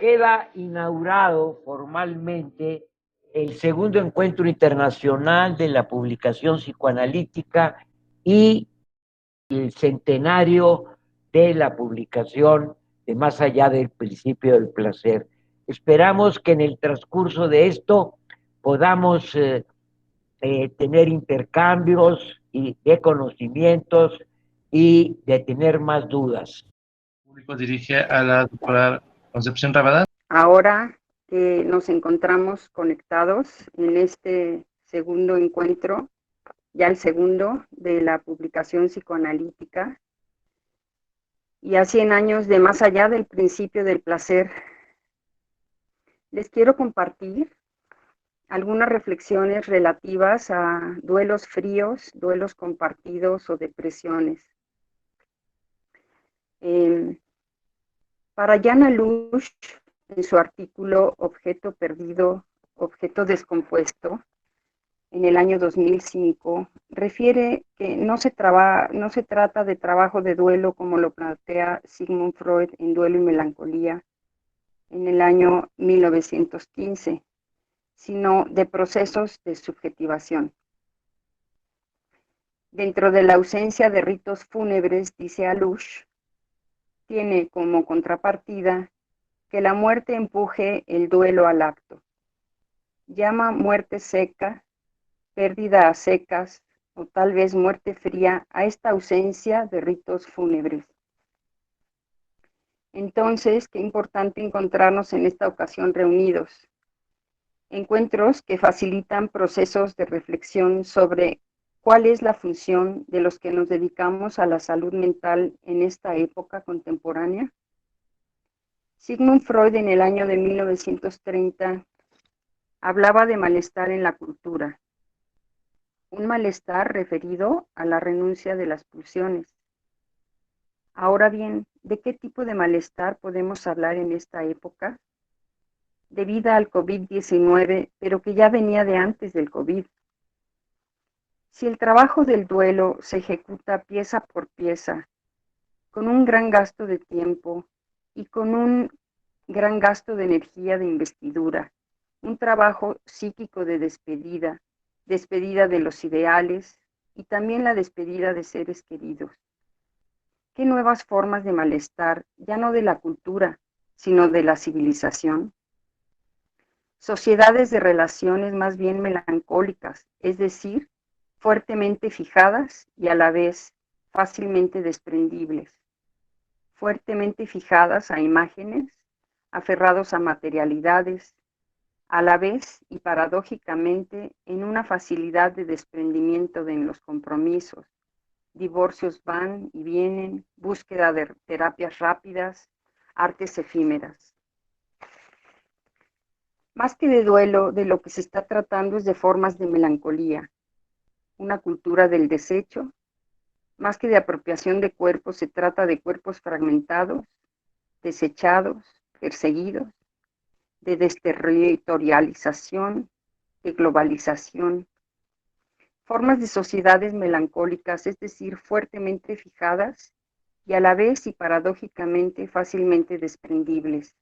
queda inaugurado formalmente el segundo encuentro internacional de la publicación psicoanalítica y el centenario de la publicación de Más allá del principio del placer. Esperamos que en el transcurso de esto podamos tener intercambios y de conocimientos y de tener más dudas. El público dirige a la doctora Concepción Rabadán. Ahora que nos encontramos conectados en este segundo encuentro, ya el segundo de la publicación psicoanalítica, y a 100 años de Más allá del principio del placer, les quiero compartir algunas reflexiones relativas a duelos fríos, duelos compartidos o depresiones. Para Jana Lush, en su artículo Objeto perdido, objeto descompuesto, en el año 2005, refiere que no se trata de trabajo de duelo como lo plantea Sigmund Freud en Duelo y Melancolía en el año 1915, sino de procesos de subjetivación. Dentro de la ausencia de ritos fúnebres, dice Alush, tiene como contrapartida que la muerte empuje el duelo al acto. Llama muerte seca, pérdida a secas, o tal vez muerte fría a esta ausencia de ritos fúnebres. Entonces, qué importante encontrarnos en esta ocasión reunidos. Encuentros que facilitan procesos de reflexión sobre cuál es la función de los que nos dedicamos a la salud mental en esta época contemporánea. Sigmund Freud en el año de 1930 hablaba de malestar en la cultura, un malestar referido a la renuncia de las pulsiones. Ahora bien, ¿de qué tipo de malestar podemos hablar en esta época? Debida al COVID-19, pero que ya venía de antes del COVID. Si el trabajo del duelo se ejecuta pieza por pieza, con un gran gasto de tiempo y con un gran gasto de energía de investidura, un trabajo psíquico de despedida, despedida de los ideales y también la despedida de seres queridos. ¿Qué nuevas formas de malestar, ya no de la cultura, sino de la civilización? Sociedades de relaciones más bien melancólicas, es decir, fuertemente fijadas y a la vez fácilmente desprendibles, fuertemente fijadas a imágenes, aferrados a materialidades, a la vez y paradójicamente en una facilidad de desprendimiento de los compromisos. Divorcios van y vienen, búsqueda de terapias rápidas, artes efímeras. Más que de duelo, de lo que se está tratando es de formas de melancolía, una cultura del desecho. Más que de apropiación de cuerpos, se trata de cuerpos fragmentados, desechados, perseguidos, de desterritorialización, de globalización. Formas de sociedades melancólicas, es decir, fuertemente fijadas y a la vez y paradójicamente fácilmente desprendibles.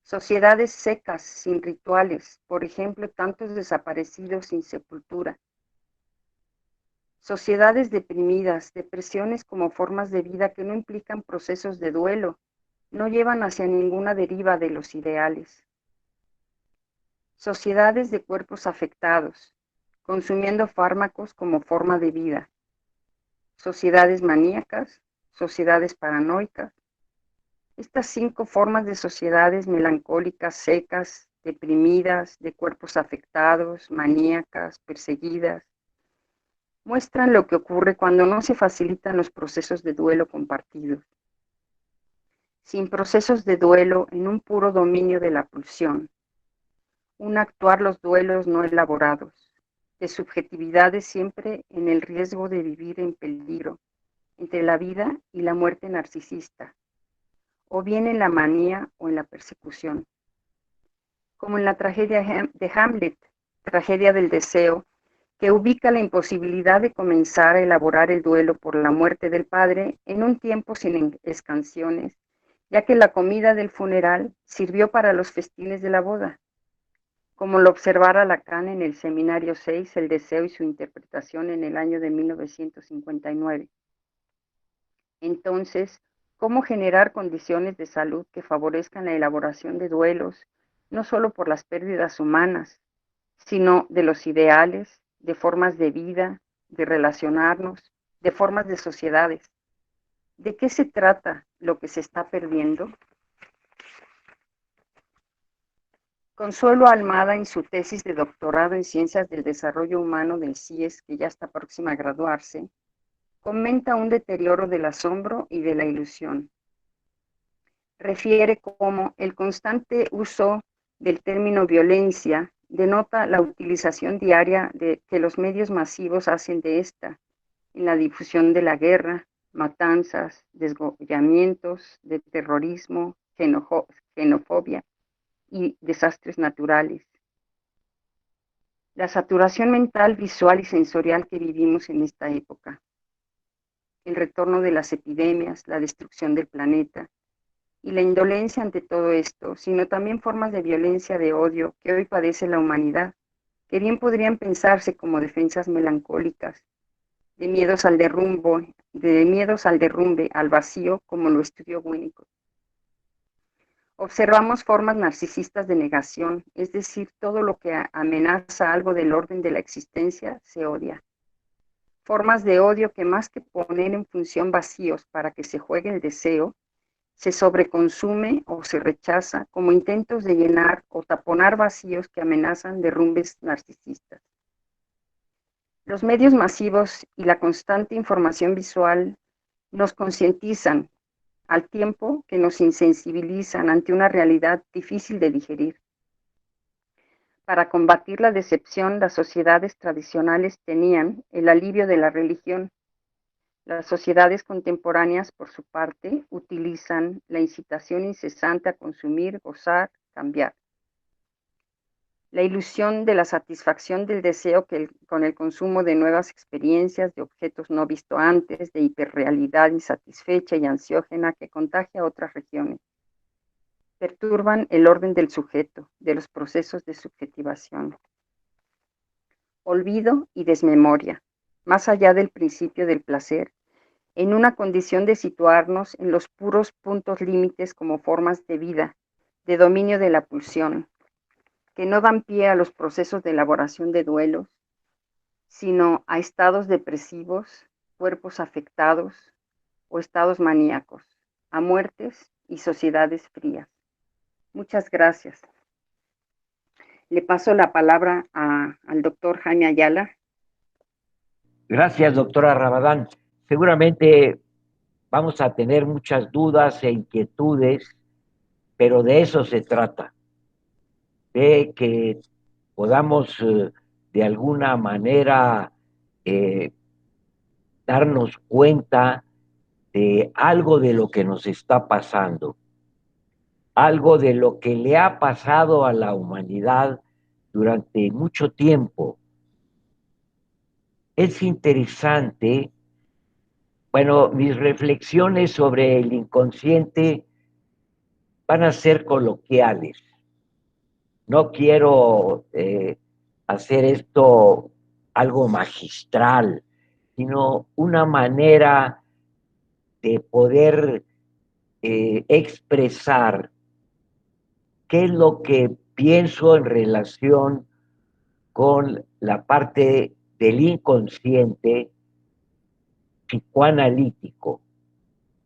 Sociedades secas, sin rituales, por ejemplo, tantos desaparecidos sin sepultura. Sociedades deprimidas, depresiones como formas de vida que no implican procesos de duelo, no llevan hacia ninguna deriva de los ideales. Sociedades de cuerpos afectados, consumiendo fármacos como forma de vida. Sociedades maníacas, sociedades paranoicas. Estas 5 formas de sociedades melancólicas, secas, deprimidas, de cuerpos afectados, maníacas, perseguidas, muestran lo que ocurre cuando no se facilitan los procesos de duelo compartidos. Sin procesos de duelo en un puro dominio de la pulsión, un actuar los duelos no elaborados, de subjetividades siempre en el riesgo de vivir en peligro, entre la vida y la muerte narcisista, o bien en la manía o en la persecución. Como en la tragedia de Hamlet, tragedia del deseo, que ubica la imposibilidad de comenzar a elaborar el duelo por la muerte del padre en un tiempo sin escansiones ya que la comida del funeral sirvió para los festines de la boda, como lo observara Lacan en el Seminario 6, El deseo y su interpretación en el año de 1959. Entonces, ¿cómo generar condiciones de salud que favorezcan la elaboración de duelos, no solo por las pérdidas humanas, sino de los ideales, de formas de vida, de relacionarnos, de formas de sociedades? ¿De qué se trata lo que se está perdiendo? Consuelo Almada, en su tesis de doctorado en Ciencias del Desarrollo Humano del CIES, que ya está próxima a graduarse, comenta un deterioro del asombro y de la ilusión. Refiere cómo el constante uso del término violencia denota la utilización diaria que los medios masivos hacen de esta, en la difusión de la guerra, matanzas, desgollamientos, de terrorismo, xenofobia y desastres naturales. La saturación mental, visual y sensorial que vivimos en esta época, el retorno de las epidemias, la destrucción del planeta y la indolencia ante todo esto, sino también formas de violencia, de odio que hoy padece la humanidad, que bien podrían pensarse como defensas melancólicas, de miedos al derrumbe, al vacío, como lo estudió Winnicott. Observamos formas narcisistas de negación, es decir, todo lo que amenaza algo del orden de la existencia se odia. Formas de odio que más que poner en función vacíos para que se juegue el deseo, se sobreconsume o se rechaza como intentos de llenar o taponar vacíos que amenazan derrumbes narcisistas. Los medios masivos y la constante información visual nos concientizan al tiempo que nos insensibilizan ante una realidad difícil de digerir. Para combatir la decepción, las sociedades tradicionales tenían el alivio de la religión. Las sociedades contemporáneas, por su parte, utilizan la incitación incesante a consumir, gozar, cambiar. La ilusión de la satisfacción del deseo con el consumo de nuevas experiencias, de objetos no vistos antes, de hiperrealidad insatisfecha y ansiógena que contagia a otras regiones. Perturban el orden del sujeto, de los procesos de subjetivación. Olvido y desmemoria, más allá del principio del placer, en una condición de situarnos en los puros puntos límites como formas de vida, de dominio de la pulsión, que no dan pie a los procesos de elaboración de duelos, sino a estados depresivos, cuerpos afectados o estados maníacos, a muertes y sociedades frías. Muchas gracias. Le paso la palabra al doctor Jaime Ayala. Gracias, doctora Rabadán. Seguramente vamos a tener muchas dudas e inquietudes, pero de eso se trata, de que podamos de alguna manera darnos cuenta de algo de lo que nos está pasando, algo de lo que le ha pasado a la humanidad durante mucho tiempo. Es interesante, bueno, mis reflexiones sobre el inconsciente van a ser coloquiales. No quiero hacer esto algo magistral, sino una manera de poder expresar qué es lo que pienso en relación con la parte del inconsciente psicoanalítico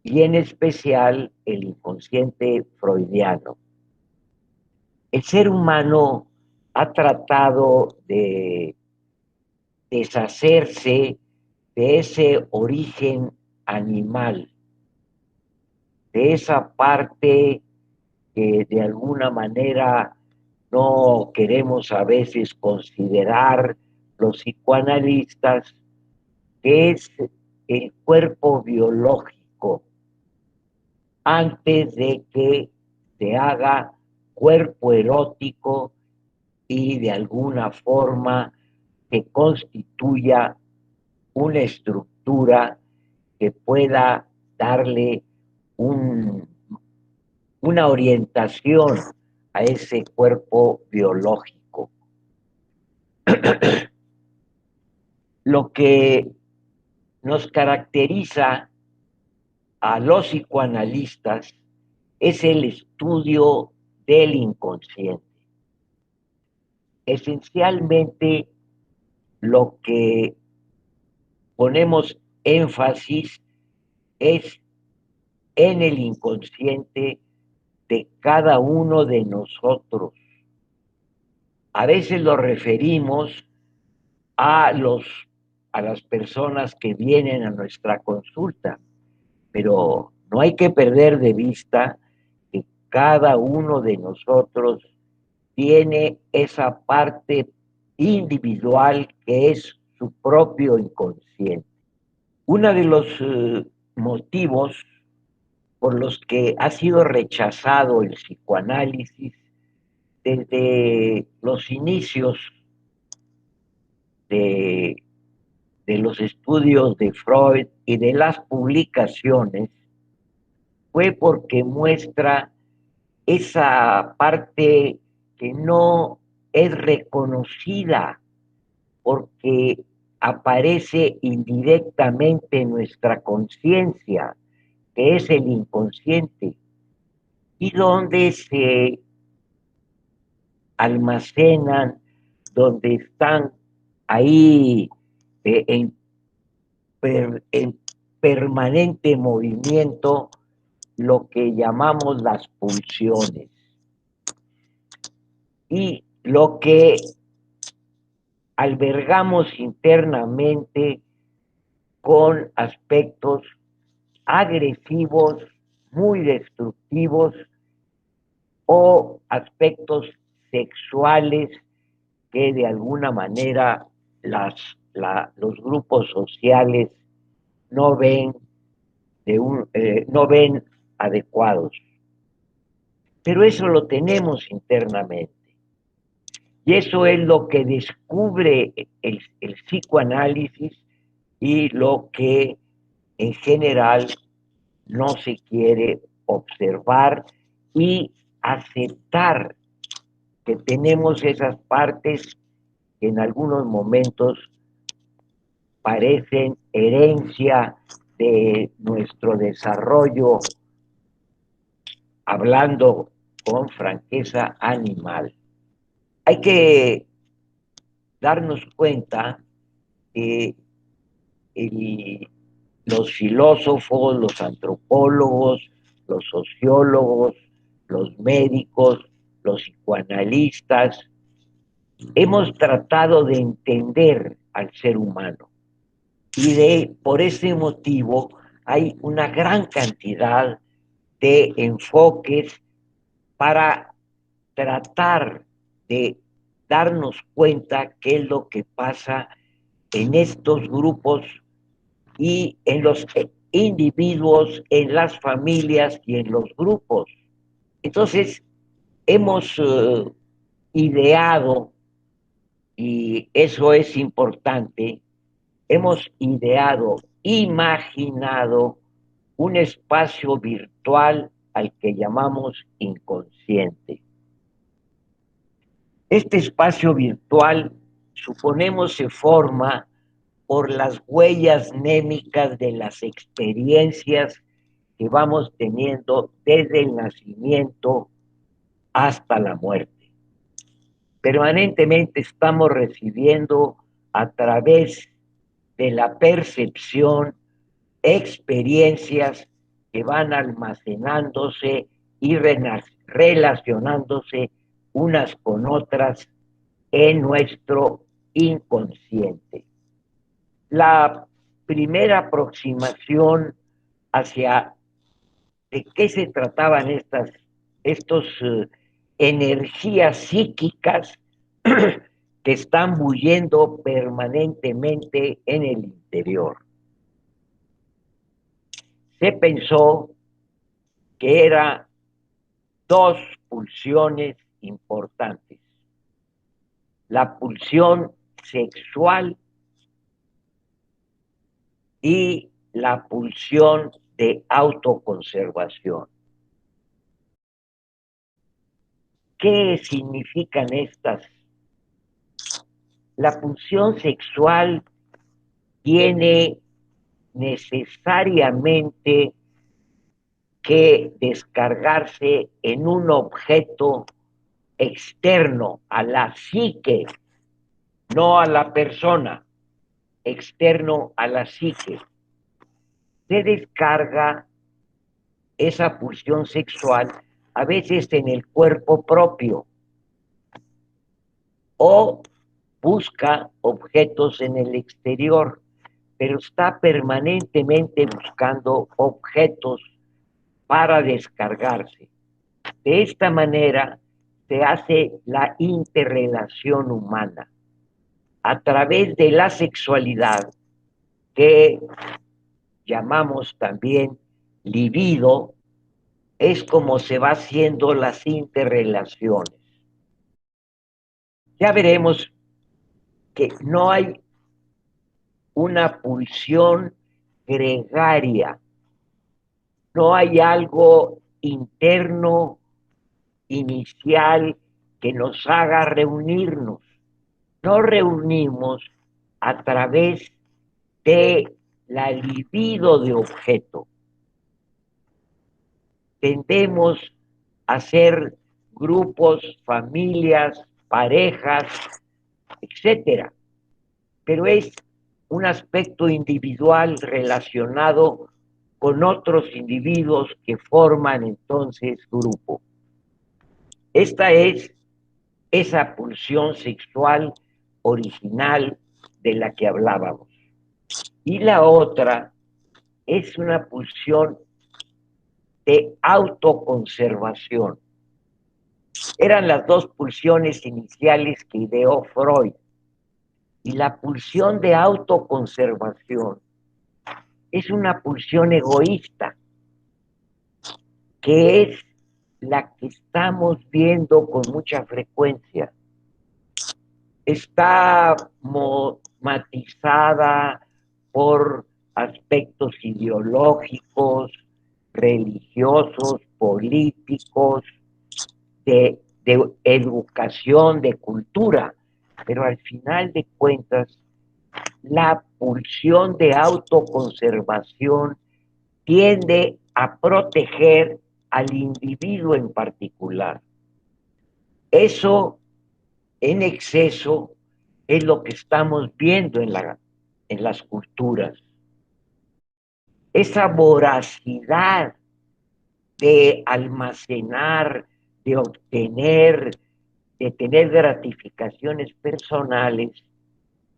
y en especial el inconsciente freudiano. El ser humano ha tratado de deshacerse de ese origen animal, de esa parte que de alguna manera no queremos a veces considerar los psicoanalistas, que es el cuerpo biológico, antes de que se haga cuerpo erótico y de alguna forma que constituya una estructura que pueda darle un una orientación a ese cuerpo biológico. Lo que nos caracteriza a los psicoanalistas es el estudio del inconsciente. Esencialmente, lo que ponemos énfasis es en el inconsciente de cada uno de nosotros. A veces lo referimos a las personas que vienen a nuestra consulta, pero no hay que perder de vista que cada uno de nosotros tiene esa parte individual que es su propio inconsciente. Uno de los motivos por los que ha sido rechazado el psicoanálisis desde los inicios de los estudios de Freud y de las publicaciones fue porque muestra esa parte que no es reconocida, porque aparece indirectamente en nuestra conciencia, que es el inconsciente, y donde se almacenan, donde están ahí en permanente movimiento lo que llamamos las pulsiones. Y lo que albergamos internamente con aspectos agresivos, muy destructivos, o aspectos sexuales que de alguna manera los grupos sociales no ven, no ven adecuados. Pero eso lo tenemos internamente. Y eso es lo que descubre el psicoanálisis y lo que en general no se quiere observar y aceptar que tenemos esas partes que en algunos momentos parecen herencia de nuestro desarrollo, hablando con franqueza animal. Hay que darnos cuenta que los filósofos, los antropólogos, los sociólogos, los médicos, los psicoanalistas, hemos tratado de entender al ser humano. Y por ese motivo hay una gran cantidad de enfoques para tratar de darnos cuenta qué es lo que pasa en estos grupos y en los individuos, en las familias y en los grupos. Entonces, hemos ideado, y eso es importante, hemos ideado, imaginado un espacio virtual al que llamamos inconsciente. Este espacio virtual, suponemos, se forma por las huellas némicas de las experiencias que vamos teniendo desde el nacimiento hasta la muerte. Permanentemente estamos recibiendo a través de la percepción experiencias que van almacenándose y relacionándose unas con otras en nuestro inconsciente. La primera aproximación hacia de qué se trataban estos energías psíquicas que están bullendo permanentemente en el interior. Se pensó que eran dos pulsiones importantes: la pulsión sexual y la pulsión de autoconservación. ¿Qué significan estas? La pulsión sexual tiene necesariamente que descargarse en un objeto externo a la psique, no a la persona, externo a la psique. Se descarga esa pulsión sexual a veces en el cuerpo propio o busca objetos en el exterior, pero está permanentemente buscando objetos para descargarse. De esta manera se hace la interrelación humana a través de la sexualidad, que llamamos también libido. Es como se va haciendo las interrelaciones. Ya veremos que no hay una pulsión gregaria, no hay algo interno, inicial, que nos haga reunirnos. Nos reunimos a través de la libido de objeto. Tendemos a ser grupos, familias, parejas, etcétera, pero es un aspecto individual relacionado con otros individuos que forman entonces grupo. Esta es esa pulsión sexual original de la que hablábamos. Y la otra es una pulsión de autoconservación. Eran las dos pulsiones iniciales que ideó Freud. Y la pulsión de autoconservación es una pulsión egoísta, que es la que estamos viendo con mucha frecuencia. Está matizada por aspectos ideológicos, religiosos, políticos, de educación, de cultura, pero al final de cuentas, la pulsión de autoconservación tiende a proteger al individuo en particular. Eso en exceso es lo que estamos viendo en las culturas. Esa voracidad de almacenar, de obtener, de tener gratificaciones personales,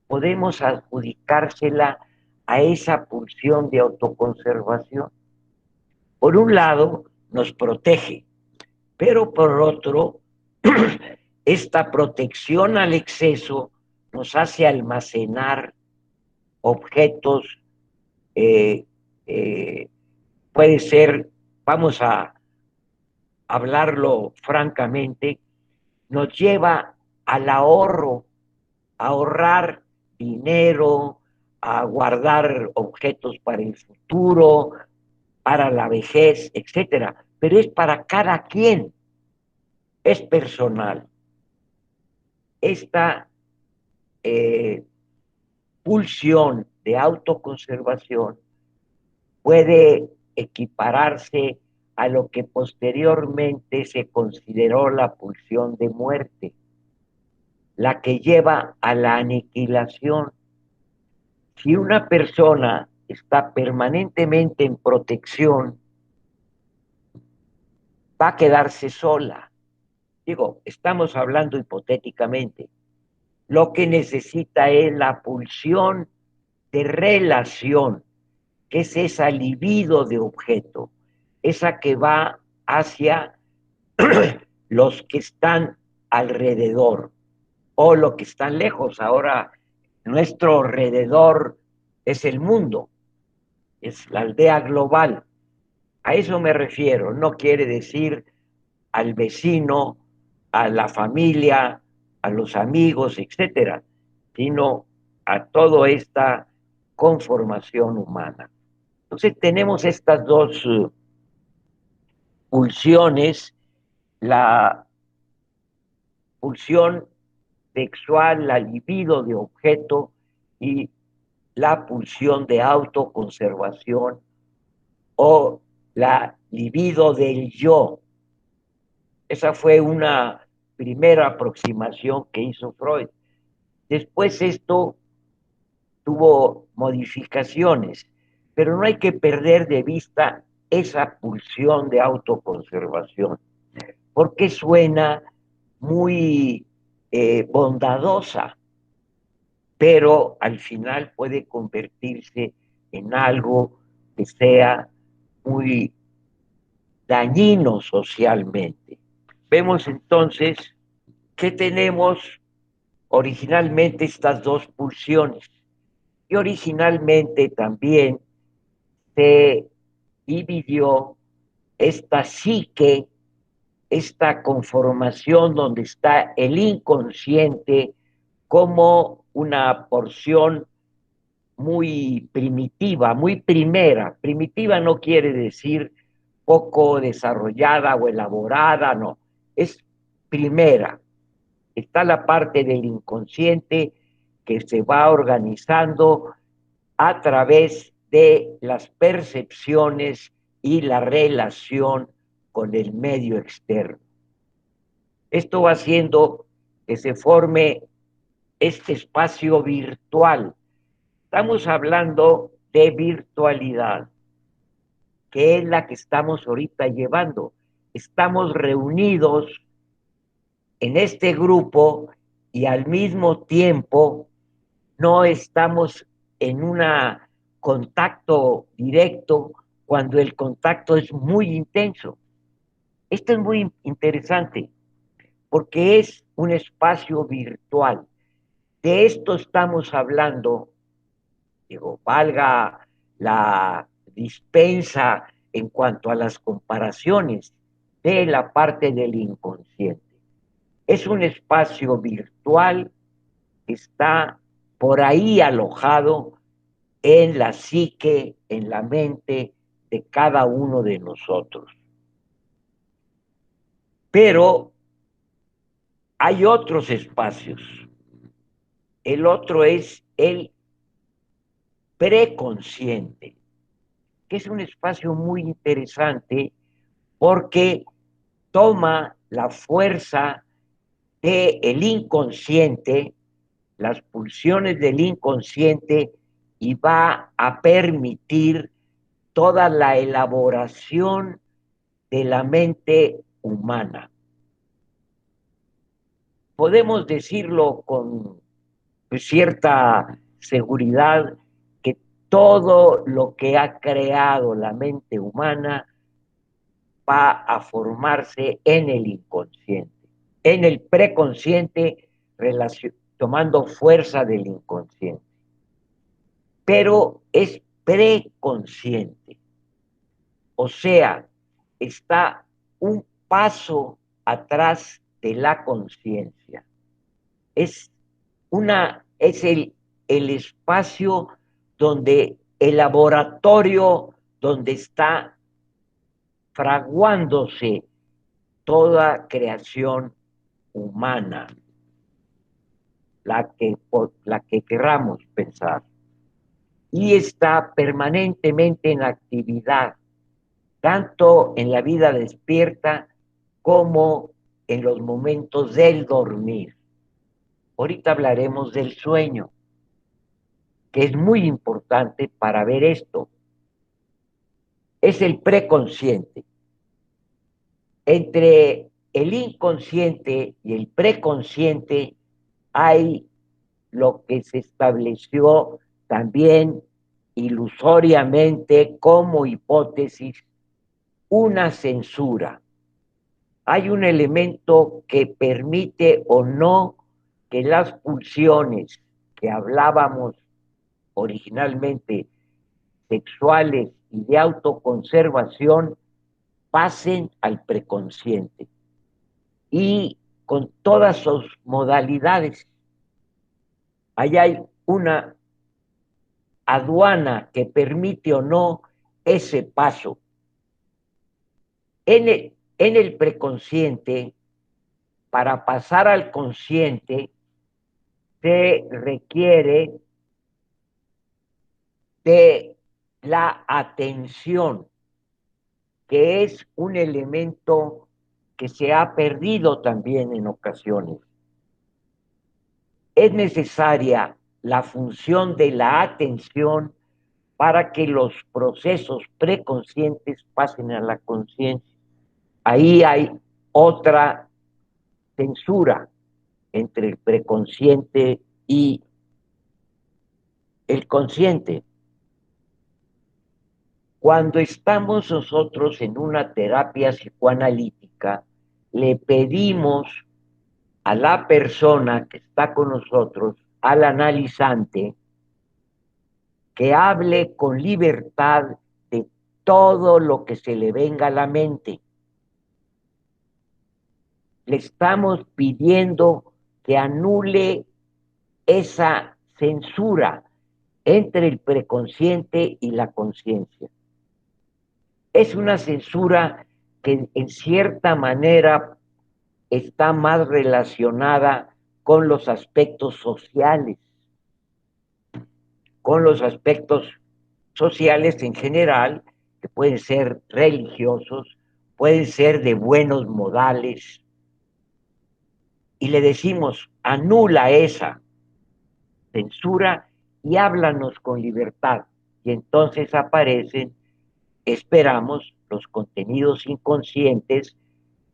podemos adjudicársela a esa pulsión de autoconservación. Por un lado, nos protege, pero por otro, esta protección al exceso nos hace almacenar objetos, puede ser, vamos a hablarlo francamente, nos lleva al ahorro, a ahorrar dinero, a guardar objetos para el futuro, para la vejez, etcétera. Pero es para cada quien, es personal. Esta pulsión de autoconservación puede equipararse a lo que posteriormente se consideró la pulsión de muerte, la que lleva a la aniquilación. Si una persona está permanentemente en protección, va a quedarse sola. Digo, estamos hablando hipotéticamente. Lo que necesita es la pulsión de relación, que es esa libido de objeto, esa que va hacia los que están alrededor o los que están lejos. Ahora, nuestro alrededor es el mundo, es la aldea global. A eso me refiero. No quiere decir al vecino, a la familia, a los amigos, etcétera, sino a toda esta conformación humana. Entonces tenemos estas dos pulsiones, la pulsión sexual, la libido de objeto y la pulsión de autoconservación o la libido del yo. Esa fue una primera aproximación que hizo Freud. Después esto tuvo modificaciones, pero no hay que perder de vista esa pulsión de autoconservación, porque suena muy bondadosa, pero al final puede convertirse en algo que sea muy dañino socialmente. Vemos entonces que tenemos originalmente estas dos pulsiones y originalmente también se dividió esta psique, esta conformación donde está el inconsciente como una porción muy primitiva, muy primera. Primitiva no quiere decir poco desarrollada o elaborada, no, es primera. Está la parte del inconsciente que se va organizando a través de las percepciones y la relación con el medio externo. Esto va haciendo que se forme este espacio virtual. Estamos hablando de virtualidad, que es la que estamos ahorita llevando. Estamos reunidos en este grupo y al mismo tiempo no estamos en un contacto directo cuando el contacto es muy intenso. Esto es muy interesante porque es un espacio virtual. De esto estamos hablando, digo, valga la dispensa en cuanto a las comparaciones de la parte del inconsciente. Es un espacio virtual que está por ahí alojado en la psique, en la mente de cada uno de nosotros. Pero hay otros espacios. El otro es el preconsciente, que es un espacio muy interesante porque toma la fuerza del inconsciente, las pulsiones del inconsciente, y va a permitir toda la elaboración de la mente humana. Podemos decirlo con cierta seguridad que todo lo que ha creado la mente humana va a formarse en el inconsciente, en el preconsciente, tomando fuerza del inconsciente. Pero es preconsciente, o sea, está un paso atrás de la conciencia. Es el espacio donde el laboratorio, donde está fraguándose toda creación humana, la que querramos pensar, y está permanentemente en actividad, tanto en la vida despierta como en los momentos del dormir. Ahorita hablaremos del sueño, que es muy importante para ver esto. Es el preconsciente. Entre el inconsciente y el preconsciente hay lo que se estableció también ilusoriamente como hipótesis, una censura. Hay un elemento que permite o no que las pulsiones que hablábamos originalmente, sexuales y de autoconservación, pasen al preconsciente. Y con todas sus modalidades, ahí hay una aduana que permite o no ese paso. En el preconsciente para pasar al consciente se requiere de la atención, que es un elemento que se ha perdido también en ocasiones. Es necesaria la función de la atención para que los procesos preconscientes pasen a la conciencia. Ahí hay otra censura entre el preconsciente y el consciente. Cuando estamos nosotros en una terapia psicoanalítica, le pedimos a la persona que está con nosotros, al analizante, que hable con libertad de todo lo que se le venga a la mente. Le estamos pidiendo que anule esa censura entre el preconsciente y la conciencia. Es una censura que en cierta manera está más relacionada con los aspectos sociales, en general, que pueden ser religiosos, pueden ser de buenos modales, y le decimos, anula esa censura y háblanos con libertad. Y entonces aparecen, esperamos, los contenidos inconscientes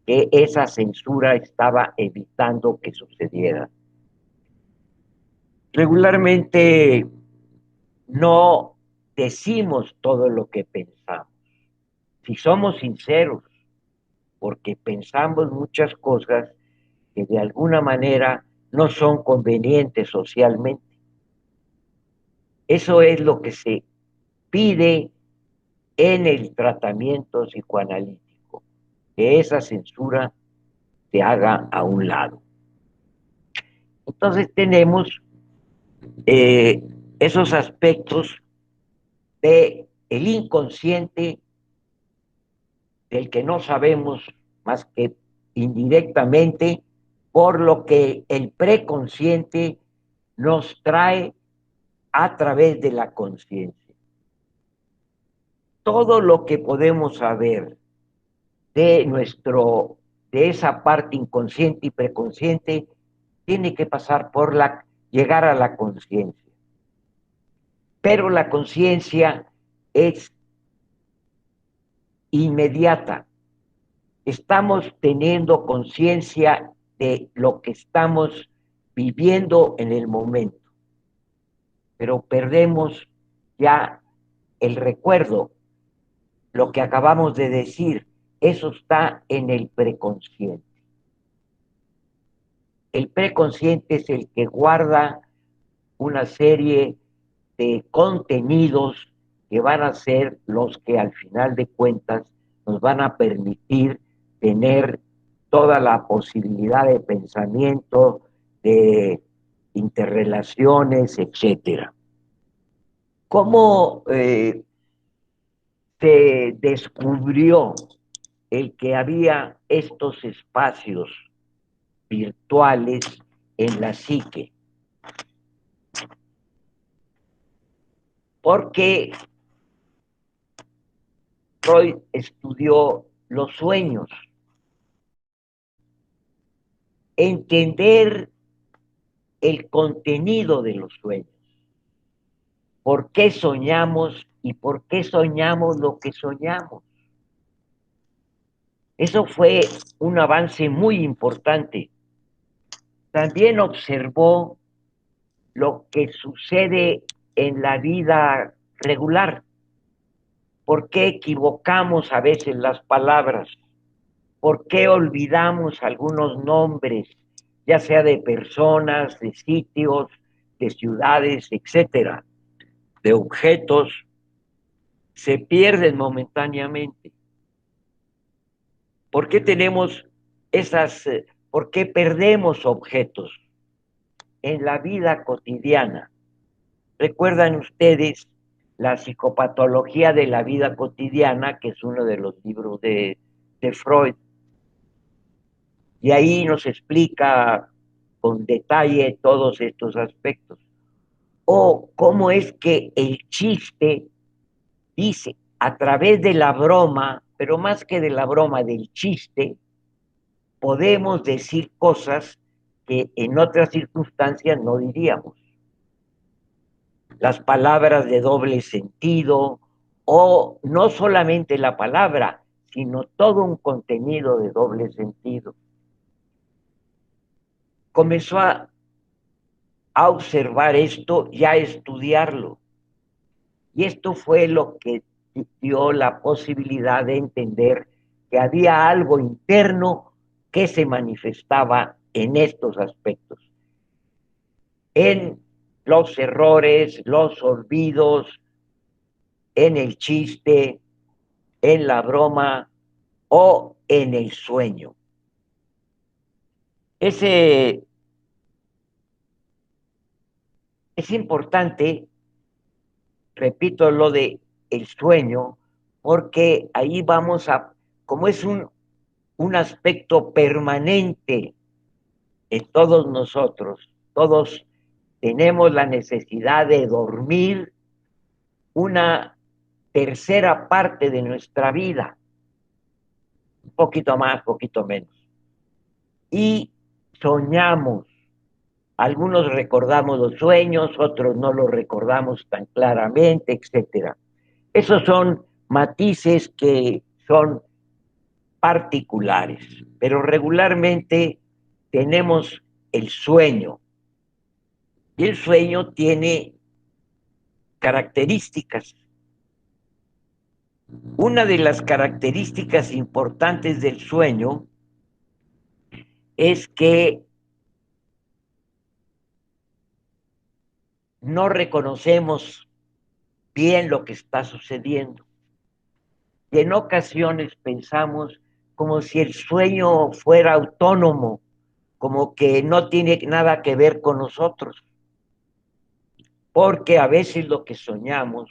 que esa censura estaba evitando que sucediera. Regularmente no decimos todo lo que pensamos. Si somos sinceros, porque pensamos muchas cosas que de alguna manera no son convenientes socialmente. Eso es lo que se pide en el tratamiento psicoanalítico, que esa censura se haga a un lado. Entonces tenemos esos aspectos de el inconsciente del que no sabemos más que indirectamente, por lo que el preconsciente nos trae a través de la conciencia. Todo lo que podemos saber de esa parte inconsciente y preconsciente tiene que pasar por llegar a la conciencia. Pero la conciencia es inmediata. Estamos teniendo conciencia de lo que estamos viviendo en el momento, pero perdemos ya el recuerdo, lo que acabamos de decir, eso está en el preconsciente. El preconsciente es el que guarda una serie de contenidos que van a ser los que al final de cuentas nos van a permitir tener toda la posibilidad de pensamiento, de interrelaciones, etcétera. ¿Cómo se descubrió el que había estos espacios virtuales en la psique? Porque Freud estudió los sueños. Entender el contenido de los sueños. ¿Por qué soñamos y por qué soñamos lo que soñamos? Eso fue un avance muy importante. También observó lo que sucede en la vida regular. ¿Por qué equivocamos a veces las palabras? ¿Por qué olvidamos algunos nombres, ya sea de personas, de sitios, de ciudades, etcétera, de objetos? Se pierden momentáneamente. ¿Por qué tenemos por qué perdemos objetos en la vida cotidiana? ¿Recuerdan ustedes la psicopatología de la vida cotidiana, que es uno de los libros de Freud? Y ahí nos explica con detalle todos estos aspectos. O cómo es que el chiste dice, a través de la broma, pero más que de la broma, del chiste, podemos decir cosas que en otras circunstancias no diríamos. Las palabras de doble sentido, o no solamente la palabra, sino todo un contenido de doble sentido. Comenzó a observar esto y a estudiarlo. Y esto fue lo que dio la posibilidad de entender que había algo interno que se manifestaba en estos aspectos, en los errores, los olvidos, en el chiste, en la broma o en el sueño. Es importante, repito, lo de el sueño, porque ahí vamos como es un aspecto permanente en todos nosotros, todos tenemos la necesidad de dormir una tercera parte de nuestra vida, un poquito más, poquito menos. Y soñamos. Algunos recordamos los sueños, otros no los recordamos tan claramente, etcétera. Esos son matices que son particulares, pero regularmente tenemos el sueño. Y el sueño tiene características. Una de las características importantes del sueño es que no reconocemos bien lo que está sucediendo. Y en ocasiones pensamos como si el sueño fuera autónomo, como que no tiene nada que ver con nosotros. Porque a veces lo que soñamos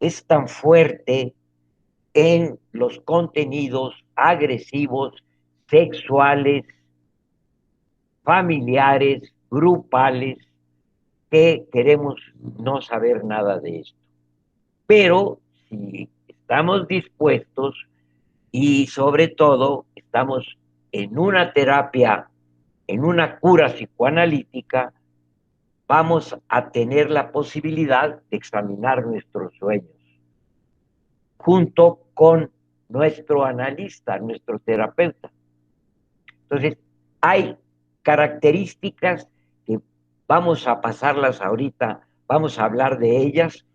es tan fuerte en los contenidos agresivos, sexuales, familiares, grupales, que queremos no saber nada de esto. Pero si estamos dispuestos y sobre todo estamos en una terapia, en una cura psicoanalítica, vamos a tener la posibilidad de examinar nuestros sueños junto con nuestro analista, nuestro terapeuta. Entonces, hay características que vamos a pasarlas ahorita, vamos a hablar de ellas,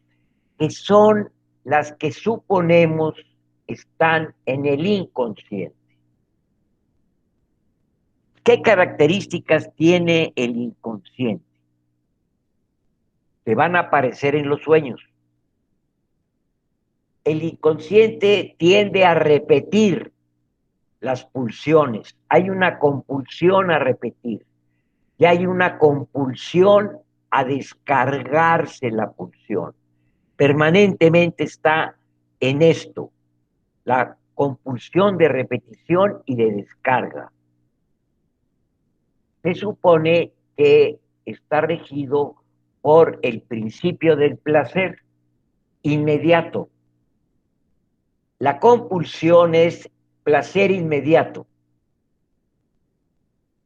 que son las que suponemos están en el inconsciente. ¿Qué características tiene el inconsciente? Que van a aparecer en los sueños. El inconsciente tiende a repetir las pulsiones. Hay una compulsión a repetir y hay una compulsión a descargarse la pulsión. Permanentemente está en esto, la compulsión de repetición y de descarga. Se supone que está regido por el principio del placer inmediato. La compulsión es placer inmediato.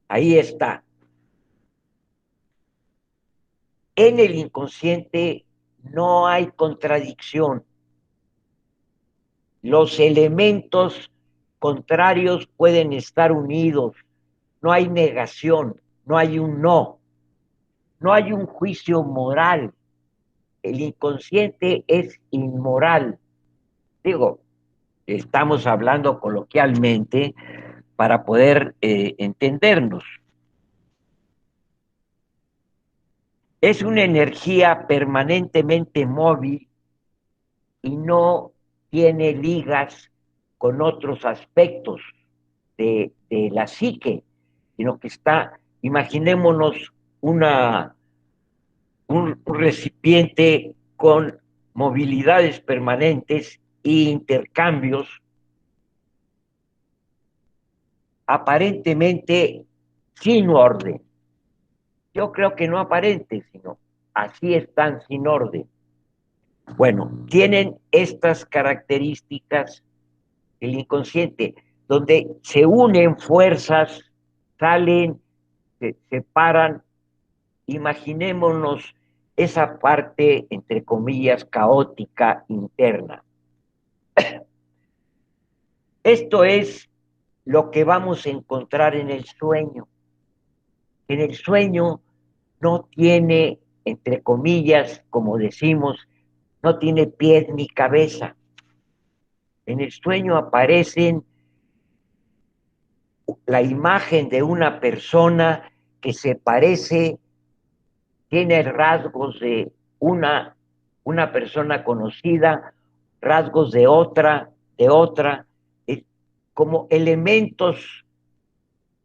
Ahí está. En el inconsciente no hay contradicción. Los elementos contrarios pueden estar unidos. No hay negación, no hay un no. No hay un juicio moral. El inconsciente es inmoral. Digo, estamos hablando coloquialmente para poder entendernos. Es una energía permanentemente móvil y no tiene ligas con otros aspectos de la psique, sino que está, imaginémonos un recipiente con movilidades permanentes e intercambios aparentemente sin orden. Yo creo que no aparente, sino así están sin orden. Bueno, tienen estas características el inconsciente, donde se unen fuerzas, salen, se separan. Imaginémonos esa parte, entre comillas, caótica interna. Esto es lo que vamos a encontrar en el sueño. En el sueño no tiene, entre comillas, como decimos, no tiene pies ni cabeza. En el sueño aparecen la imagen de una persona que se parece, tiene rasgos de una persona conocida, rasgos de otra, como elementos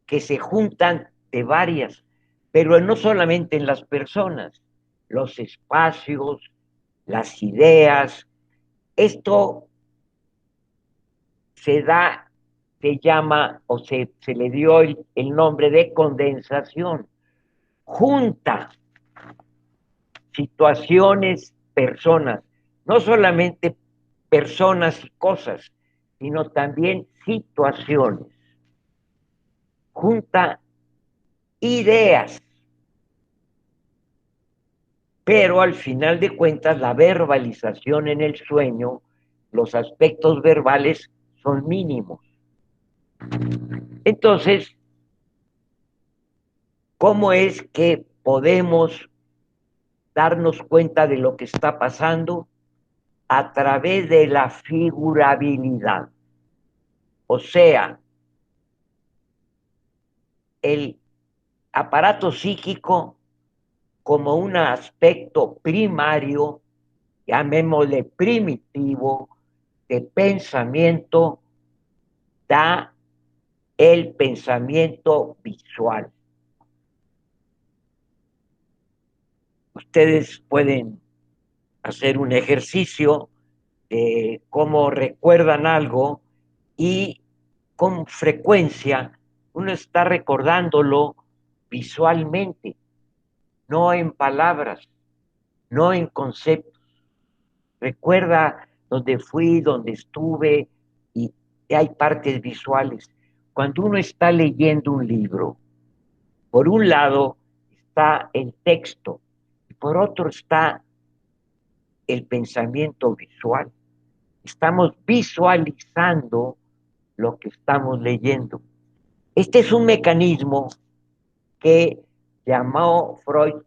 que se juntan de varias, pero no solamente en las personas, los espacios, las ideas. Esto se da, se llama o se le dio el nombre de condensación. Junta situaciones, personas, no solamente personas y cosas, sino también situaciones. Junta ideas, pero al final de cuentas la verbalización en el sueño, los aspectos verbales son mínimos. Entonces, ¿cómo es que podemos darnos cuenta de lo que está pasando? A través de la figurabilidad. O sea, el aparato psíquico como un aspecto primario, llamémosle primitivo, de pensamiento, da el pensamiento visual. Ustedes pueden hacer un ejercicio de cómo recuerdan algo y con frecuencia uno está recordándolo visualmente, no en palabras, no en conceptos. Recuerda dónde fui, dónde estuve, y hay partes visuales. Cuando uno está leyendo un libro, por un lado está el texto y por otro está el pensamiento visual. Estamos visualizando lo que estamos leyendo. Este es un mecanismo que llamó Freud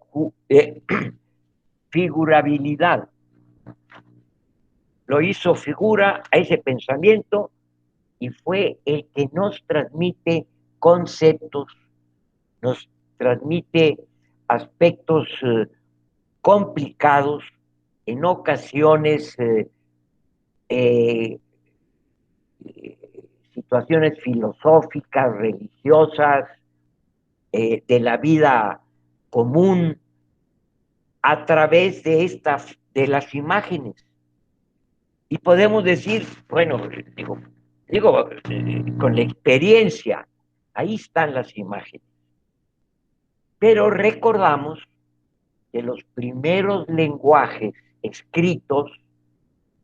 figurabilidad. Lo hizo figura a ese pensamiento y fue el que nos transmite conceptos, nos transmite aspectos complicados, en ocasiones situaciones filosóficas, religiosas, de la vida común, a través de las imágenes. Y podemos decir, bueno, digo con la experiencia, ahí están las imágenes. Pero recordamos que los primeros lenguajes escritos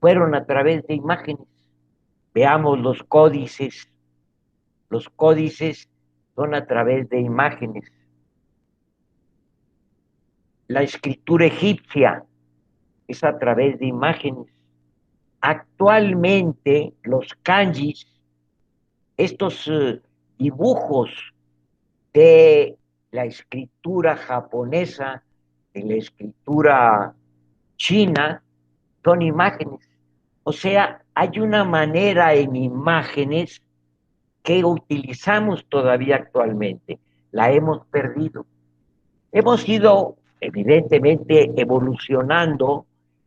fueron a través de imágenes. Veamos los códices. Los códices son a través de imágenes. La escritura egipcia es a través de imágenes. Actualmente los kanjis, estos dibujos de la escritura japonesa, de la escritura china, son imágenes. O sea, hay una manera en imágenes que utilizamos todavía actualmente. La hemos perdido. Hemos ido, evidentemente, evolucionando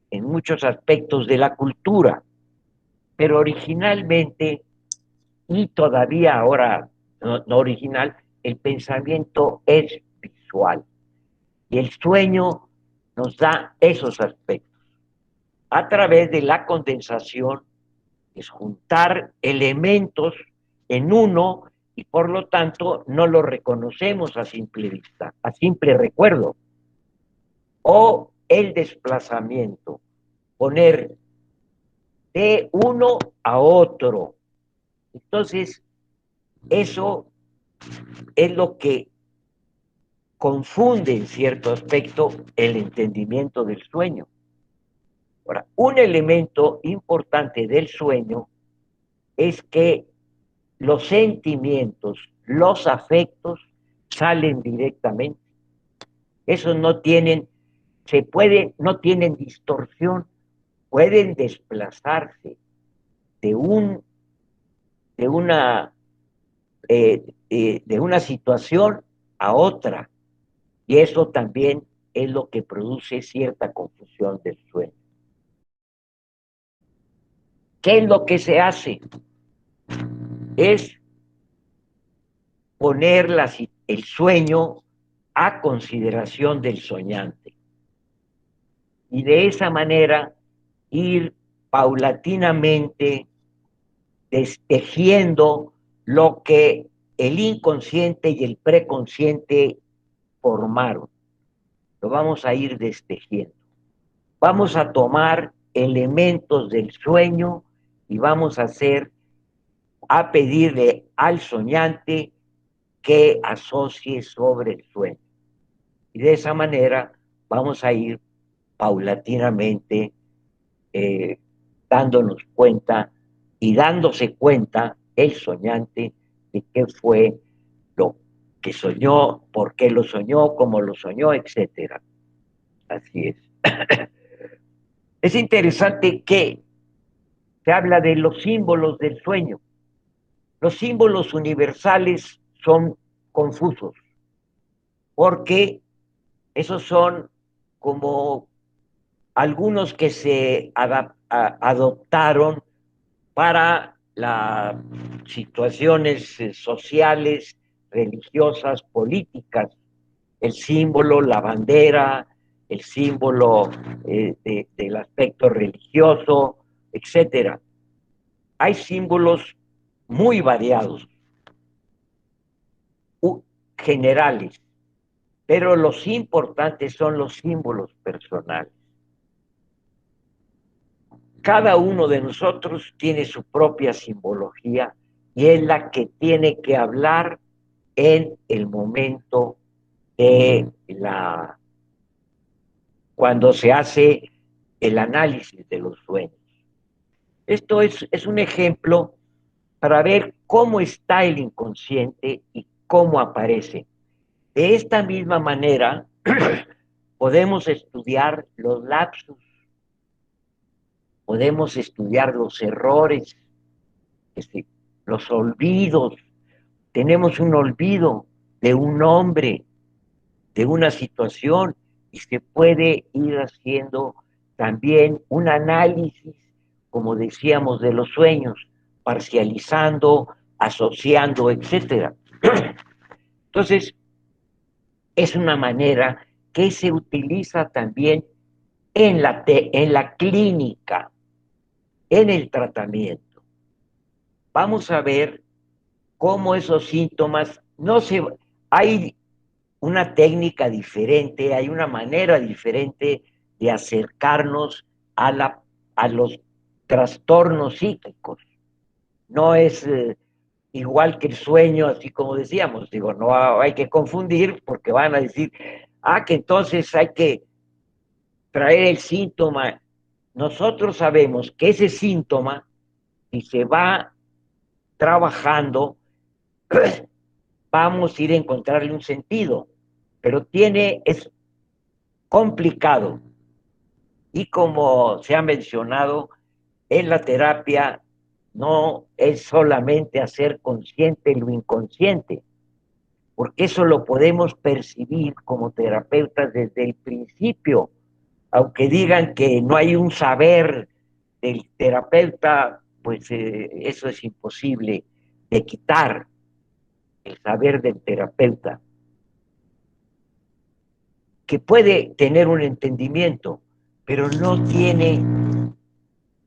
en muchos aspectos de la cultura, pero originalmente, y todavía ahora no original, el pensamiento es visual. Y el sueño nos da esos aspectos. A través de la condensación, es juntar elementos en uno y por lo tanto no lo reconocemos a simple vista, a simple recuerdo. O el desplazamiento, poner de uno a otro. Entonces, eso es lo que confunde en cierto aspecto el entendimiento del sueño. Ahora, un elemento importante del sueño es que los sentimientos, los afectos salen directamente. Esos no tienen, no tienen distorsión, pueden desplazarse de de una situación a otra. Y eso también es lo que produce cierta confusión del sueño. ¿Qué es lo que se hace? Es poner el sueño a consideración del soñante. Y de esa manera ir paulatinamente destejiendo lo que el inconsciente y el preconsciente formaron. Lo vamos a ir destejiendo. Vamos a tomar elementos del sueño y vamos a pedirle al soñante que asocie sobre el sueño. Y de esa manera vamos a ir paulatinamente dándonos cuenta y dándose cuenta el soñante de qué fue lo que soñó, por qué lo soñó, cómo lo soñó, etcétera. Así es. Es interesante que se habla de los símbolos del sueño. Los símbolos universales son confusos, porque esos son como algunos que se adoptaron para las situaciones sociales, religiosas, políticas. El símbolo, la bandera, el símbolo del aspecto religioso, etcétera. Hay símbolos muy variados, generales, pero los importantes son los símbolos personales. Cada uno de nosotros tiene su propia simbología y es la que tiene que hablar en el momento de cuando se hace el análisis de los sueños. Esto es un ejemplo para ver cómo está el inconsciente y cómo aparece. De esta misma manera, podemos estudiar los lapsus, podemos estudiar los errores, los olvidos. Tenemos un olvido de un hombre, de una situación, y se puede ir haciendo también un análisis, como decíamos, de los sueños, parcializando, asociando, etcétera. Entonces, es una manera que se utiliza también en la clínica, en el tratamiento. Vamos a ver cómo esos síntomas hay una técnica diferente, hay una manera diferente de acercarnos a los trastornos psíquicos. No es igual que el sueño, así como decíamos, digo, no hay que confundir porque van a decir, que entonces hay que traer el síntoma. Nosotros sabemos que ese síntoma, si se va trabajando, vamos a ir a encontrarle un sentido, pero es complicado. Y como se ha mencionado, en la terapia no es solamente hacer consciente lo inconsciente, porque eso lo podemos percibir como terapeutas desde el principio, aunque digan que no hay un saber del terapeuta, pues eso es imposible de quitar, el saber del terapeuta, que puede tener un entendimiento, pero no tiene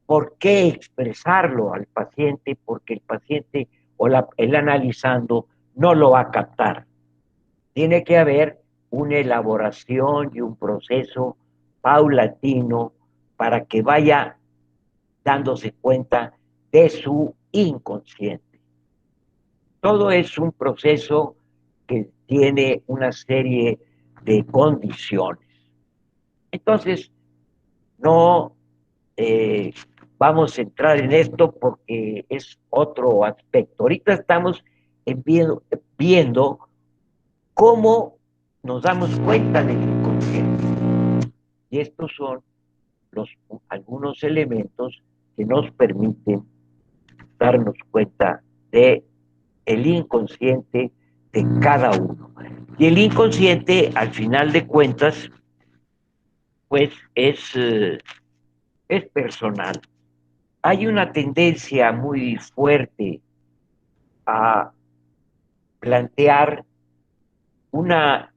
por qué expresarlo al paciente, porque el paciente o el analizando no lo va a captar. Tiene que haber una elaboración y un proceso paulatino para que vaya dándose cuenta de su inconsciente. Todo es un proceso que tiene una serie de condiciones. Entonces, no vamos a entrar en esto porque es otro aspecto. Ahorita estamos viendo cómo nos damos cuenta del inconsciente. Y estos son algunos elementos que nos permiten darnos cuenta de el inconsciente de cada uno. Y el inconsciente, al final de cuentas, pues es personal. Hay una tendencia muy fuerte a plantear una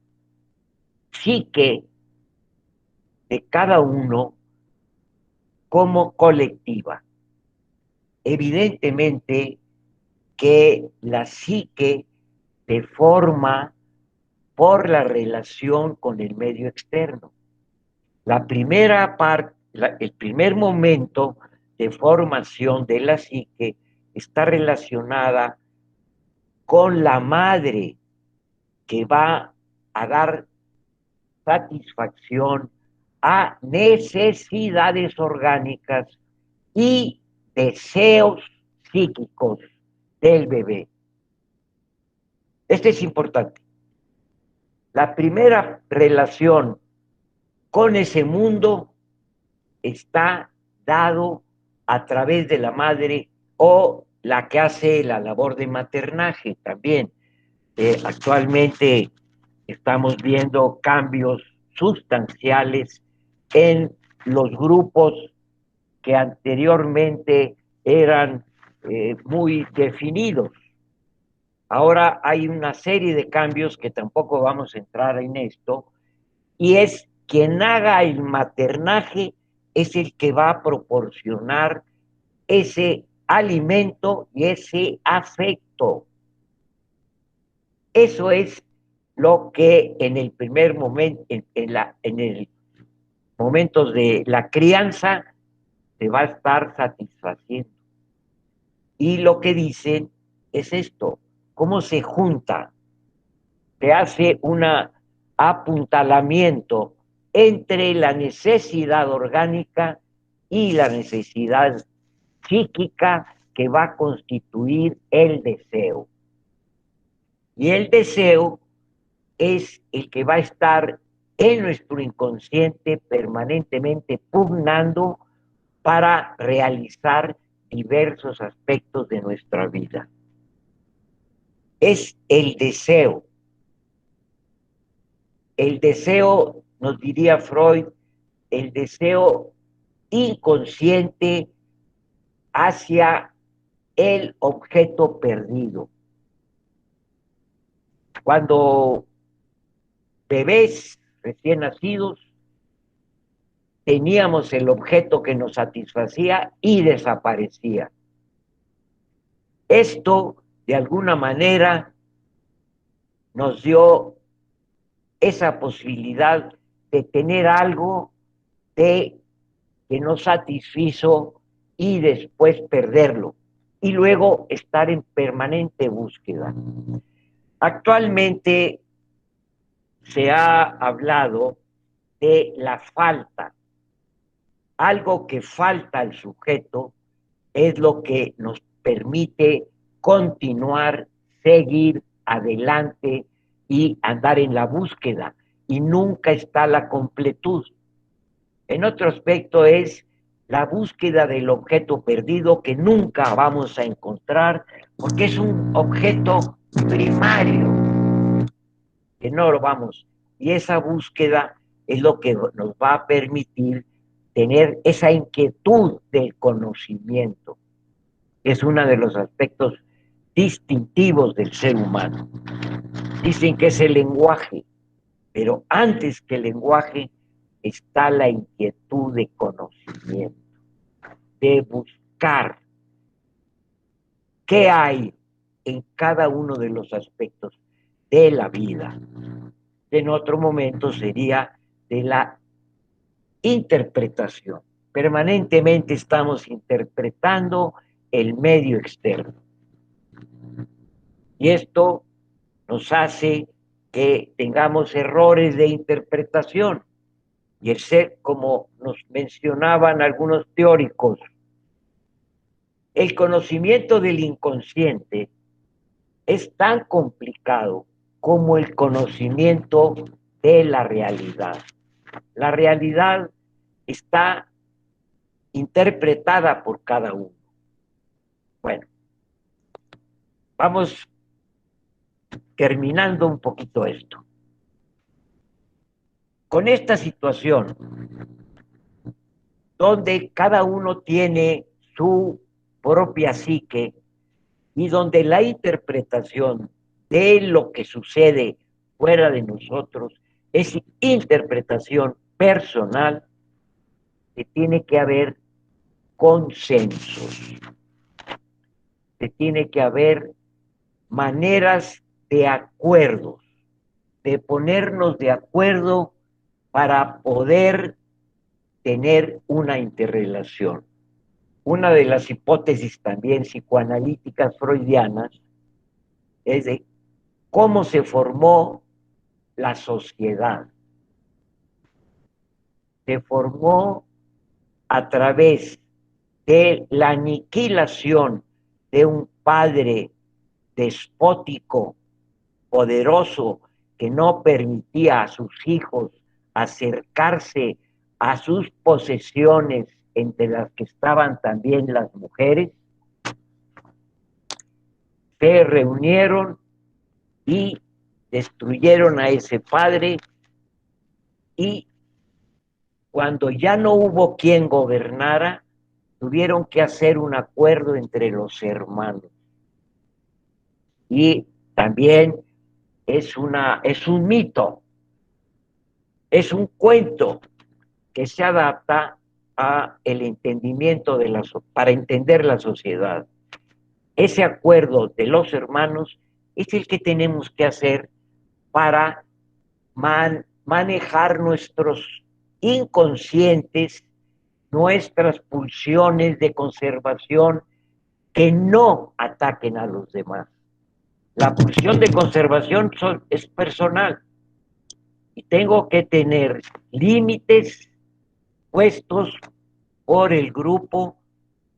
psique de cada uno como colectiva. Evidentemente que la psique se forma por la relación con el medio externo. La primera parte, el primer momento de formación de la psique está relacionada con la madre que va a dar satisfacción a necesidades orgánicas y deseos psíquicos del bebé. Este es importante. La primera relación con ese mundo está dado a través de la madre o la que hace la labor de maternaje también. Actualmente estamos viendo cambios sustanciales en los grupos que anteriormente eran muy definidos. Ahora hay una serie de cambios que tampoco vamos a entrar en esto, y es quien haga el maternaje es el que va a proporcionar ese alimento y ese afecto. Eso es lo que en el primer momento, en el momento de la crianza, se va a estar satisfaciendo. Y lo que dicen es esto, cómo se junta, se hace un apuntalamiento entre la necesidad orgánica y la necesidad psíquica que va a constituir el deseo. Y el deseo es el que va a estar en nuestro inconsciente permanentemente pugnando para realizar diversos aspectos de nuestra vida. Es el deseo. El deseo, nos diría Freud, el deseo inconsciente hacia el objeto perdido. Cuando bebés recién nacidos teníamos el objeto que nos satisfacía y desaparecía. Esto, de alguna manera, nos dio esa posibilidad de tener algo que nos satisfizo y después perderlo. Y luego estar en permanente búsqueda. Actualmente se ha hablado de la falta. Algo que falta al sujeto es lo que nos permite continuar, seguir adelante y andar en la búsqueda. Y nunca está la completud. En otro aspecto es la búsqueda del objeto perdido que nunca vamos a encontrar porque es un objeto primario que no lo vamos. Y esa búsqueda es lo que nos va a permitir tener esa inquietud del conocimiento. Es uno de los aspectos distintivos del ser humano. Dicen que es el lenguaje, pero antes que el lenguaje está la inquietud de conocimiento, de buscar qué hay en cada uno de los aspectos de la vida. En otro momento sería de la interpretación. Permanentemente estamos interpretando el medio externo. Y esto nos hace que tengamos errores de interpretación. Y el ser, como nos mencionaban algunos teóricos, el conocimiento del inconsciente es tan complicado como el conocimiento de la realidad. La realidad está interpretada por cada uno. Bueno, vamos terminando un poquito esto. Con esta situación, donde cada uno tiene su propia psique y donde la interpretación de lo que sucede fuera de nosotros es interpretación personal, que tiene que haber consensos, que tiene que haber maneras de acuerdos, de ponernos de acuerdo para poder tener una interrelación. Una de las hipótesis también psicoanalíticas freudianas es de cómo se formó la sociedad. Se formó a través de la aniquilación de un padre despótico, poderoso, que no permitía a sus hijos acercarse a sus posesiones, entre las que estaban también las mujeres. Se reunieron y destruyeron a ese padre, y cuando ya no hubo quien gobernara, tuvieron que hacer un acuerdo entre los hermanos. Y también es un mito, es un cuento que se adapta a el entendimiento para entender la sociedad. Ese acuerdo de los hermanos es el que tenemos que hacer para manejar nuestros inconscientes, nuestras pulsiones de conservación que no ataquen a los demás. La pulsión de conservación es personal y tengo que tener límites puestos por el grupo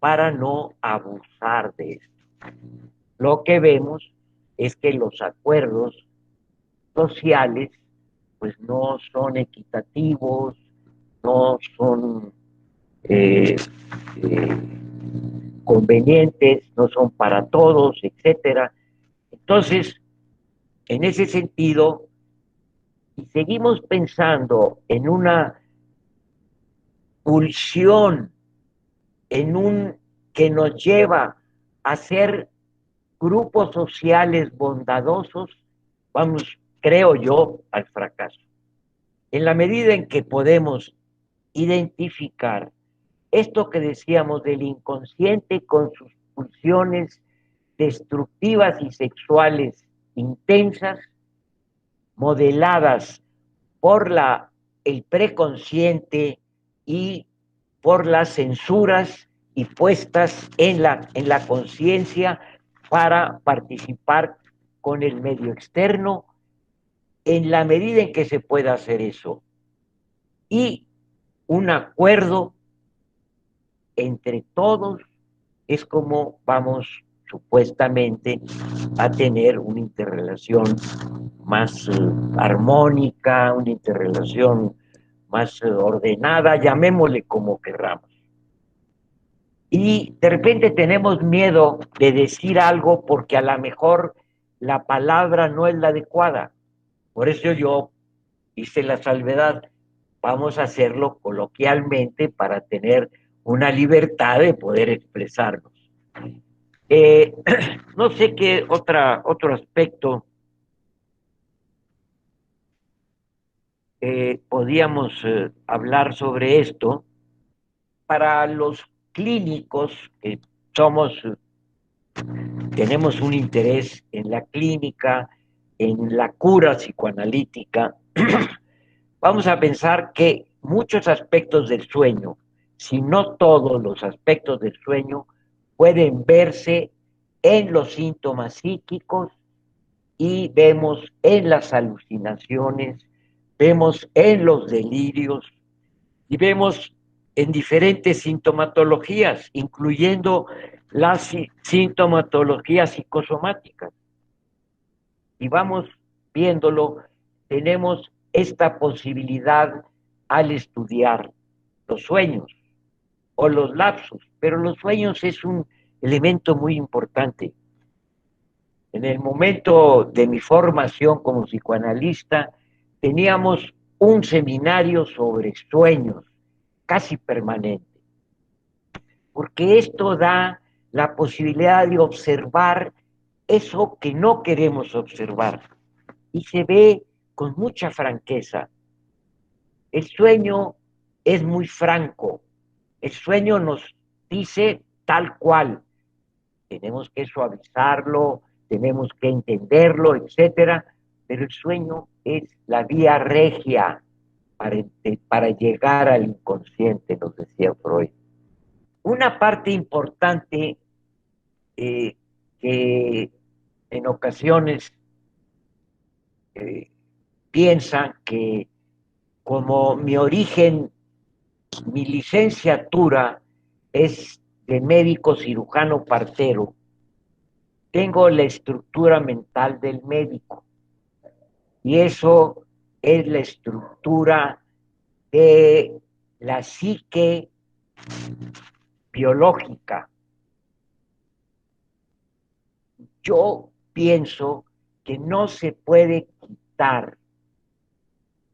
para no abusar de esto. Lo que vemos es que los acuerdos sociales pues no son equitativos, no son convenientes, no son para todos, etcétera. Entonces, en ese sentido, si seguimos pensando en una pulsión, que nos lleva a ser grupos sociales bondadosos, vamos, creo yo, al fracaso. En la medida en que podemos identificar esto que decíamos del inconsciente con sus pulsiones destructivas y sexuales intensas, modeladas por el preconsciente y por las censuras y puestas en la conciencia para participar con el medio externo, en la medida en que se pueda hacer eso, y un acuerdo entre todos, es como vamos supuestamente a tener una interrelación más armónica, una interrelación más ordenada, llamémosle como querramos. Y de repente tenemos miedo de decir algo porque a lo mejor la palabra no es la adecuada. Por eso yo hice la salvedad, vamos a hacerlo coloquialmente para tener una libertad de poder expresarnos. No sé qué otro aspecto podíamos hablar sobre esto. Para los clínicos que somos tenemos un interés en la clínica, en la cura psicoanalítica, vamos a pensar que muchos aspectos del sueño, si no todos los aspectos del sueño, pueden verse en los síntomas psíquicos y vemos en las alucinaciones, vemos en los delirios y vemos en diferentes sintomatologías, incluyendo las sintomatologías psicosomáticas. Y vamos viéndolo, tenemos esta posibilidad al estudiar los sueños o los lapsos, pero los sueños es un elemento muy importante. En el momento de mi formación como psicoanalista, teníamos un seminario sobre sueños, casi permanente, porque esto da la posibilidad de observar eso que no queremos observar, y se ve con mucha franqueza. El sueño es muy franco, el sueño nos dice tal cual, tenemos que suavizarlo, tenemos que entenderlo, etcétera, pero el sueño es la vía regia para llegar al inconsciente, nos decía Freud. Una parte importante que en ocasiones piensan que como mi origen, mi licenciatura es de médico cirujano partero, tengo la estructura mental del médico y eso es la estructura de la psique biológica. Yo pienso que no se puede quitar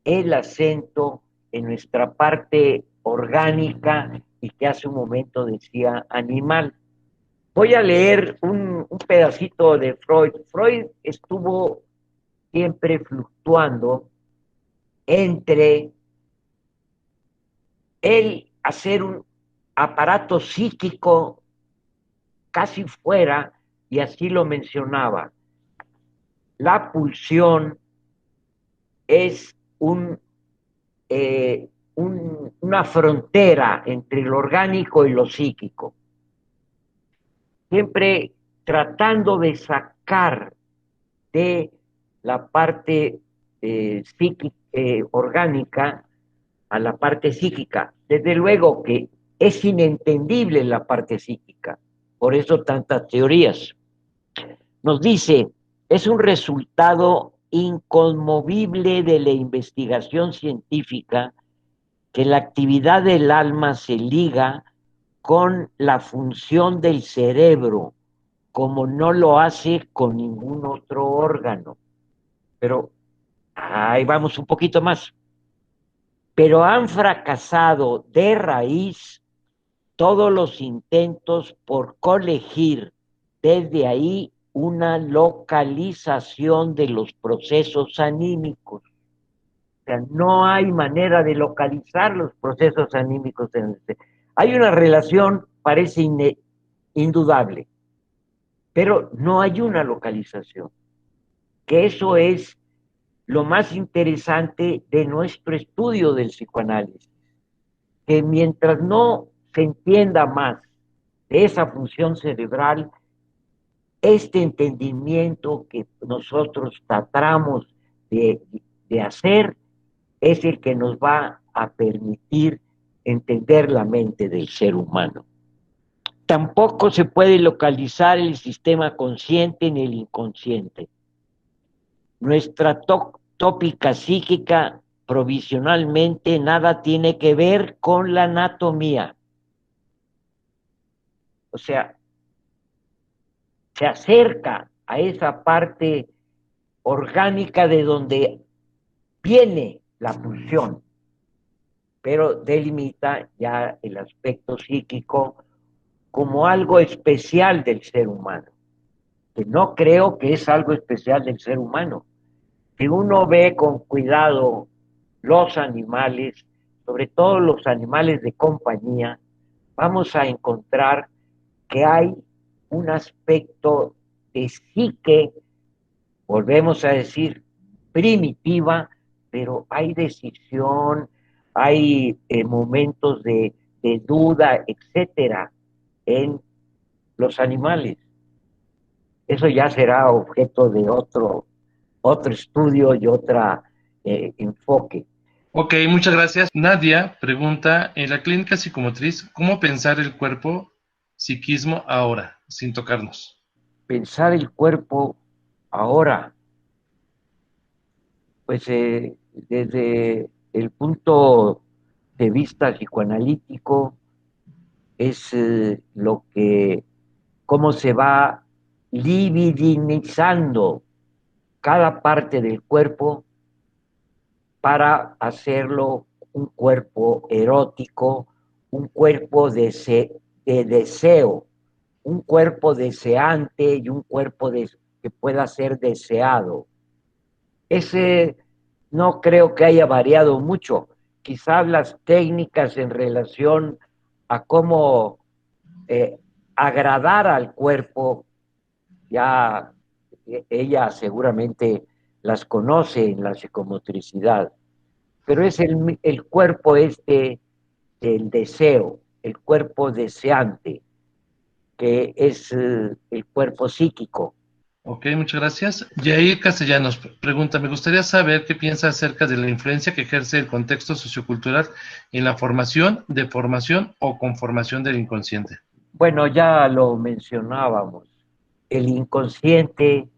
el acento en nuestra parte orgánica y que hace un momento decía animal. Voy a leer un pedacito de Freud. Freud estuvo siempre fluctuando entre el hacer un aparato psíquico casi fuera, y así lo mencionaba. La pulsión es una frontera entre lo orgánico y lo psíquico. Siempre tratando de sacar de la parte orgánica a la parte psíquica. Desde luego que es inentendible la parte psíquica, por eso tantas teorías. Nos dice, es un resultado inconmovible de la investigación científica que la actividad del alma se liga con la función del cerebro, como no lo hace con ningún otro órgano. Pero ahí vamos un poquito más. Pero han fracasado de raíz todos los intentos por colegir desde ahí una localización de los procesos anímicos. O sea, no hay manera de localizar los procesos anímicos. Hay una relación, parece indudable, pero no hay una localización. Que eso es lo más interesante de nuestro estudio del psicoanálisis. Que mientras no se entienda más de esa función cerebral, este entendimiento que nosotros tratamos de hacer es el que nos va a permitir entender la mente del ser humano. Tampoco se puede localizar el sistema consciente ni el inconsciente. Nuestra tópica psíquica provisionalmente nada tiene que ver con la anatomía. O sea, se acerca a esa parte orgánica de donde viene la pulsión, pero delimita ya el aspecto psíquico como algo especial del ser humano, que no creo que es algo especial del ser humano. Si uno ve con cuidado los animales, sobre todo los animales de compañía, vamos a encontrar que hay un aspecto de psique, volvemos a decir, primitiva, pero hay decisión, hay momentos de duda, etcétera, en los animales. Eso ya será objeto de otro estudio y otro enfoque. Ok, muchas gracias. Nadia pregunta, en la clínica psicomotriz, ¿cómo pensar el cuerpo, psiquismo ahora, sin tocarnos? Pensar el cuerpo ahora, pues desde el punto de vista psicoanalítico, es cómo se va libidinizando cada parte del cuerpo para hacerlo un cuerpo erótico, un cuerpo de deseo, un cuerpo deseante y un cuerpo que pueda ser deseado. Ese no creo que haya variado mucho. Quizás las técnicas en relación a cómo agradar al cuerpo, ya ella seguramente las conoce en la psicomotricidad, pero es el cuerpo del deseo, el cuerpo deseante, que es el cuerpo psíquico. Ok, muchas gracias. Jair Castellanos pregunta, me gustaría saber qué piensa acerca de la influencia que ejerce el contexto sociocultural en la formación, deformación o conformación del inconsciente. Bueno, ya lo mencionábamos, el inconsciente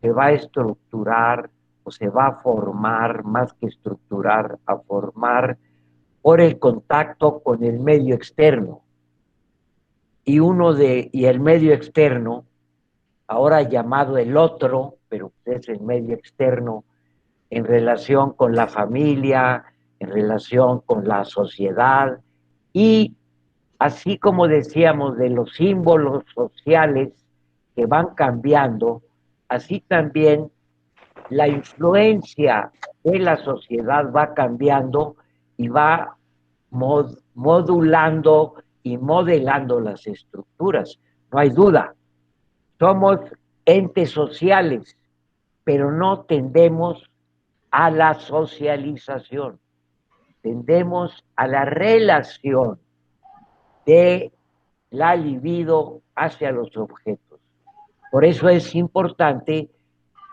se va a estructurar o se va a formar, más que estructurar, a formar por el contacto con el medio externo. Y el medio externo, ahora llamado el otro, pero es el medio externo, en relación con la familia, en relación con la sociedad, y así como decíamos de los símbolos sociales que van cambiando, así también la influencia de la sociedad va cambiando y va modulando y modelando las estructuras. No hay duda, somos entes sociales, pero no tendemos a la socialización, tendemos a la relación de la libido hacia los objetos. Por eso es importante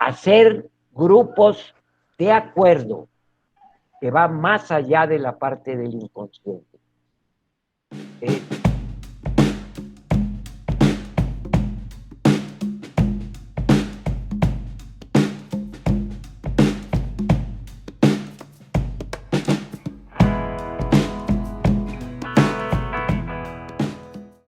hacer grupos de acuerdo que van más allá de la parte del inconsciente.